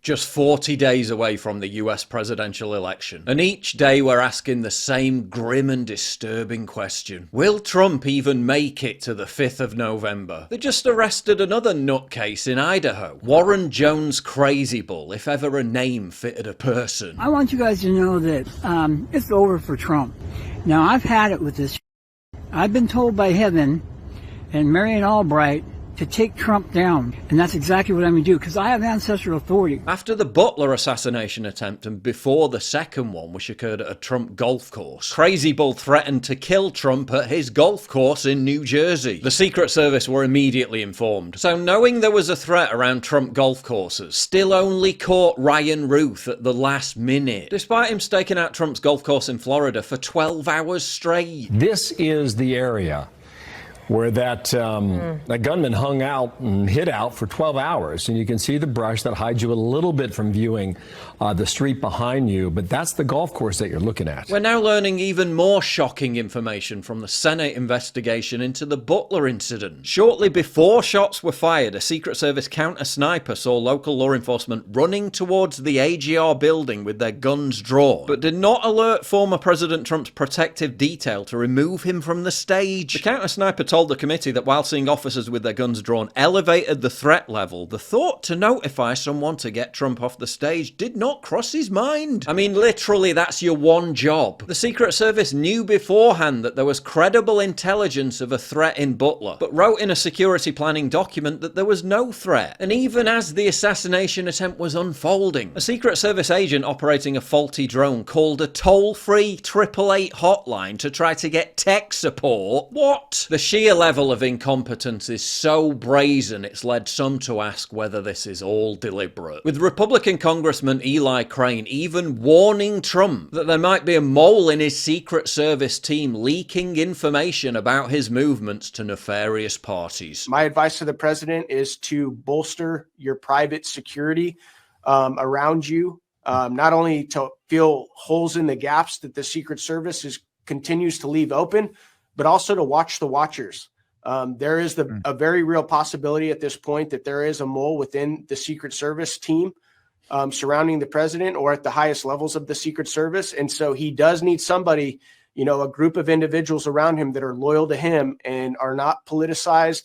Just 40 days away from the US presidential election. And each day we're asking the same grim and disturbing question. Will Trump even make it to the 5th of November? They just arrested another nutcase in Idaho. Warren Jones Crazy Bull, if ever a name fitted a person. I want you guys to know that it's over for Trump. Now, I've had it with this. I've been told by heaven and Marion Albright to take Trump down. And that's exactly what I'm going to do, because I have ancestral authority. After the Butler assassination attempt and before the second one, which occurred at a Trump golf course, Crazy Bull threatened to kill Trump at his golf course in New Jersey. The Secret Service were immediately informed. So knowing there was a threat around Trump golf courses, still only caught Ryan Ruth at the last minute, despite him staking out Trump's golf course in Florida for 12 hours straight. This is the area where that gunman hung out and hid out for 12 hours. And you can see the brush that hides you a little bit from viewing the street behind you. But that's the golf course that you're looking at. We're now learning even more shocking information from the Senate investigation into the Butler incident. Shortly before shots were fired, a Secret Service counter-sniper saw local law enforcement running towards the AGR building with their guns drawn, but did not alert former President Trump's protective detail to remove him from the stage. The counter-sniper told the committee that while seeing officers with their guns drawn elevated the threat level, the thought to notify someone to get Trump off the stage did not cross his mind. I mean, literally, that's your one job. The Secret Service knew beforehand that there was credible intelligence of a threat in Butler, but wrote in a security planning document that there was no threat. And even as the assassination attempt was unfolding, a Secret Service agent operating a faulty drone called a toll-free 888 hotline to try to get tech support. What? The sheer level of incompetence is so brazen it's led some to ask whether this is all deliberate. With Republican Congressman Eli Crane even warning Trump that there might be a mole in his Secret Service team leaking information about his movements to nefarious parties. My advice to the president is to bolster your private security around you, not only to fill holes in the gaps that the Secret Service continues to leave open, but also to watch the watchers. There is a very real possibility at this point that there is a mole within the Secret Service team surrounding the president or at the highest levels of the Secret Service. And so he does need somebody, a group of individuals around him that are loyal to him and are not politicized.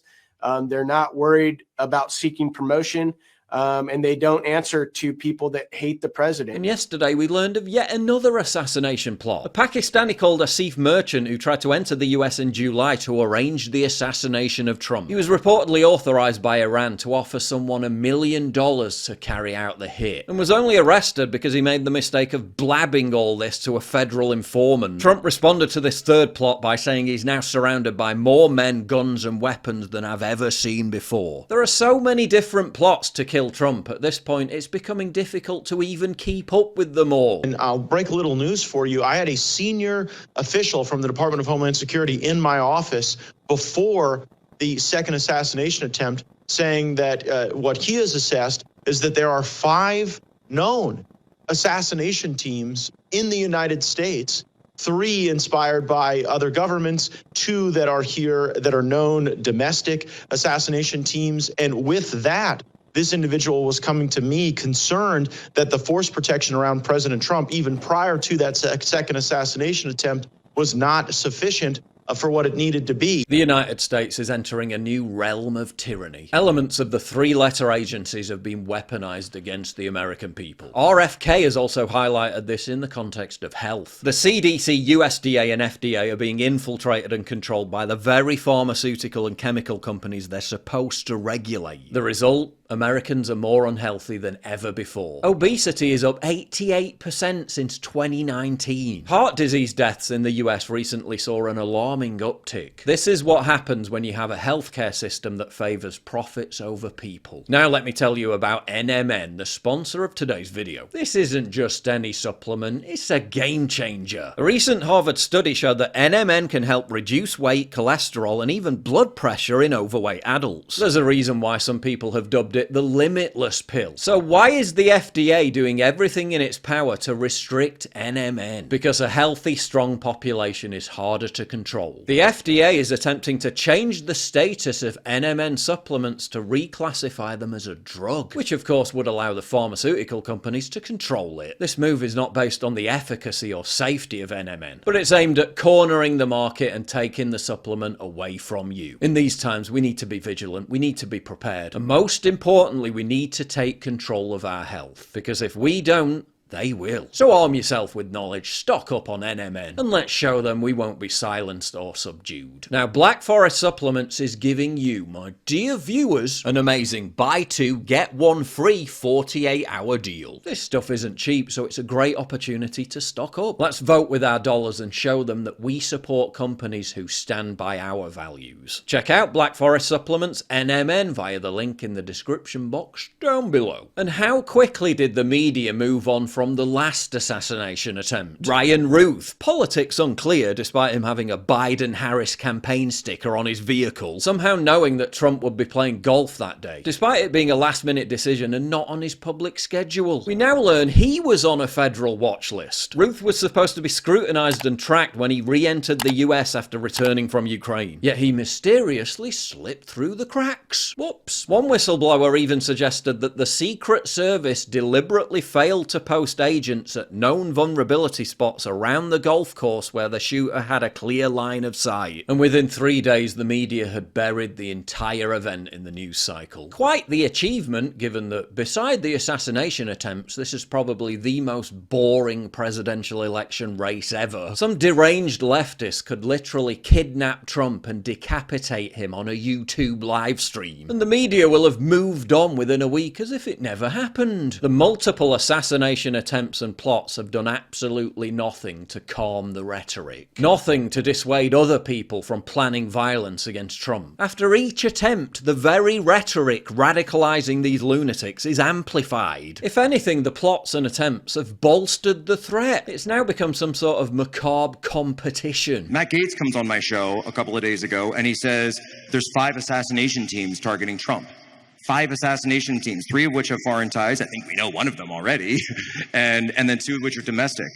They're not worried about seeking promotion. And they don't answer to people that hate the president. And yesterday we learned of yet another assassination plot. A Pakistani called Asif Merchant who tried to enter the US in July to arrange the assassination of Trump. He was reportedly authorized by Iran to offer someone $1 million to carry out the hit, and was only arrested because he made the mistake of blabbing all this to a federal informant. Trump responded to this third plot by saying he's now surrounded by more men, guns and weapons than I've ever seen before. There are so many different plots to kill Trump at this point, it's becoming difficult to even keep up with them all. And I'll break a little news for you. I had a senior official from the Department of Homeland Security in my office before the second assassination attempt saying that what he has assessed is that there are 5 known assassination teams in the United States, 3 inspired by other governments, 2 that are here that are known domestic assassination teams. And with that, this individual was coming to me concerned that the force protection around President Trump, even prior to that second assassination attempt, was not sufficient for what it needed to be. The United States is entering a new realm of tyranny. Elements of the 3-letter agencies have been weaponized against the American people. RFK has also highlighted this in the context of health. The CDC, USDA and FDA are being infiltrated and controlled by the very pharmaceutical and chemical companies they're supposed to regulate. The result? Americans are more unhealthy than ever before. Obesity is up 88% since 2019. Heart disease deaths in the US recently saw an alarming uptick. This is what happens when you have a healthcare system that favors profits over people. Now let me tell you about NMN, the sponsor of today's video. This isn't just any supplement, it's a game changer. A recent Harvard study showed that NMN can help reduce weight, cholesterol, and even blood pressure in overweight adults. There's a reason why some people have dubbed dubbed it the limitless pill. So why is the FDA doing everything in its power to restrict NMN? Because a healthy, strong population is harder to control. The FDA is attempting to change the status of NMN supplements to reclassify them as a drug, which of course would allow the pharmaceutical companies to control it. This move is not based on the efficacy or safety of NMN, but it's aimed at cornering the market and taking the supplement away from you. In these times, we need to be vigilant, we need to be prepared, and most importantly, we need to take control of our health, because if we don't, they will. So arm yourself with knowledge, stock up on NMN, and let's show them we won't be silenced or subdued. Now, Black Forest Supplements is giving you, my dear viewers, an amazing buy two, get one free 48-hour deal. This stuff isn't cheap, so it's a great opportunity to stock up. Let's vote with our dollars and show them that we support companies who stand by our values. Check out Black Forest Supplements NMN via the link in the description box down below. And how quickly did the media move on from the last assassination attempt? Ryan Ruth, politics unclear despite him having a Biden-Harris campaign sticker on his vehicle, somehow knowing that Trump would be playing golf that day, despite it being a last-minute decision and not on his public schedule. We now learn he was on a federal watch list. Ruth was supposed to be scrutinized and tracked when he re-entered the US after returning from Ukraine, yet he mysteriously slipped through the cracks. Whoops. One whistleblower even suggested that the Secret Service deliberately failed to post agents at known vulnerability spots around the golf course where the shooter had a clear line of sight. And within 3 days, the media had buried the entire event in the news cycle. Quite the achievement, given that beside the assassination attempts, this is probably the most boring presidential election race ever. Some deranged leftist could literally kidnap Trump and decapitate him on a YouTube live stream, and the media will have moved on within a week as if it never happened. The multiple assassination attempts and plots have done absolutely nothing to calm the rhetoric. Nothing to dissuade other people from planning violence against Trump. After each attempt, the very rhetoric radicalizing these lunatics is amplified. If anything, the plots and attempts have bolstered the threat. It's now become some sort of macabre competition. Matt Gaetz comes on my show a couple of days ago and he says there's 5 assassination teams targeting Trump. 5 assassination teams, 3 of which have foreign ties. I think we know one of them already, and then 2 of which are domestic.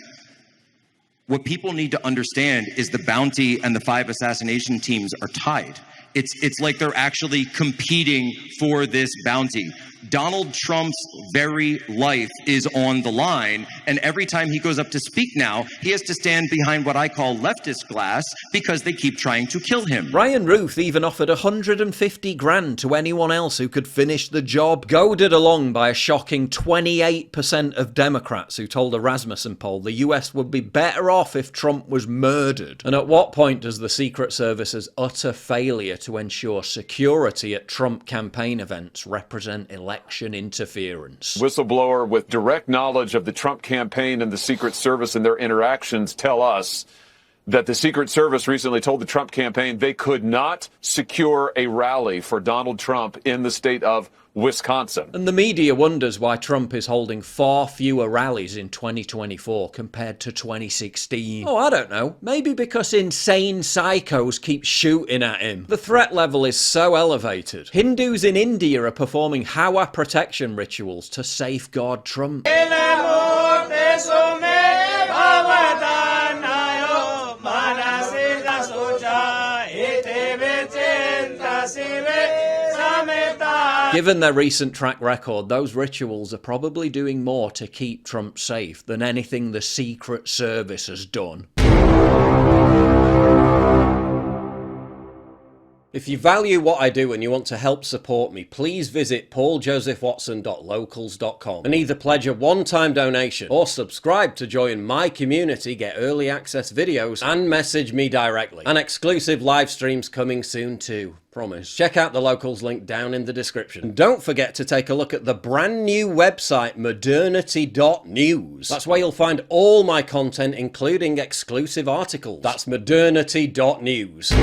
What people need to understand is the bounty and the 5 assassination teams are tied. It's like they're actually competing for this bounty. Donald Trump's very life is on the line, and every time he goes up to speak now, he has to stand behind what I call leftist glass because they keep trying to kill him. Ryan Ruth even offered 150 grand to anyone else who could finish the job, goaded along by a shocking 28% of Democrats who told a Rasmussen poll the US would be better off if Trump was murdered. And at what point does the Secret Service's utter failure to ensure security at Trump campaign events represent election interference? Whistleblower with direct knowledge of the Trump campaign and the Secret Service and their interactions tell us that the Secret Service recently told the Trump campaign they could not secure a rally for Donald Trump in the state of Wisconsin. And the media wonders why Trump is holding far fewer rallies in 2024 compared to 2016. Oh, I don't know. Maybe because insane psychos keep shooting at him. The threat level is so elevated. Hindus in India are performing Hawa protection rituals to safeguard Trump. Given their recent track record, those rituals are probably doing more to keep Trump safe than anything the Secret Service has done. If you value what I do and you want to help support me, please visit pauljosephwatson.locals.com and either pledge a one-time donation or subscribe to join my community, get early access videos, and message me directly. And exclusive live streams coming soon too. Promise. Check out the Locals link down in the description. And don't forget to take a look at the brand new website, modernity.news. That's where you'll find all my content, including exclusive articles. That's modernity.news.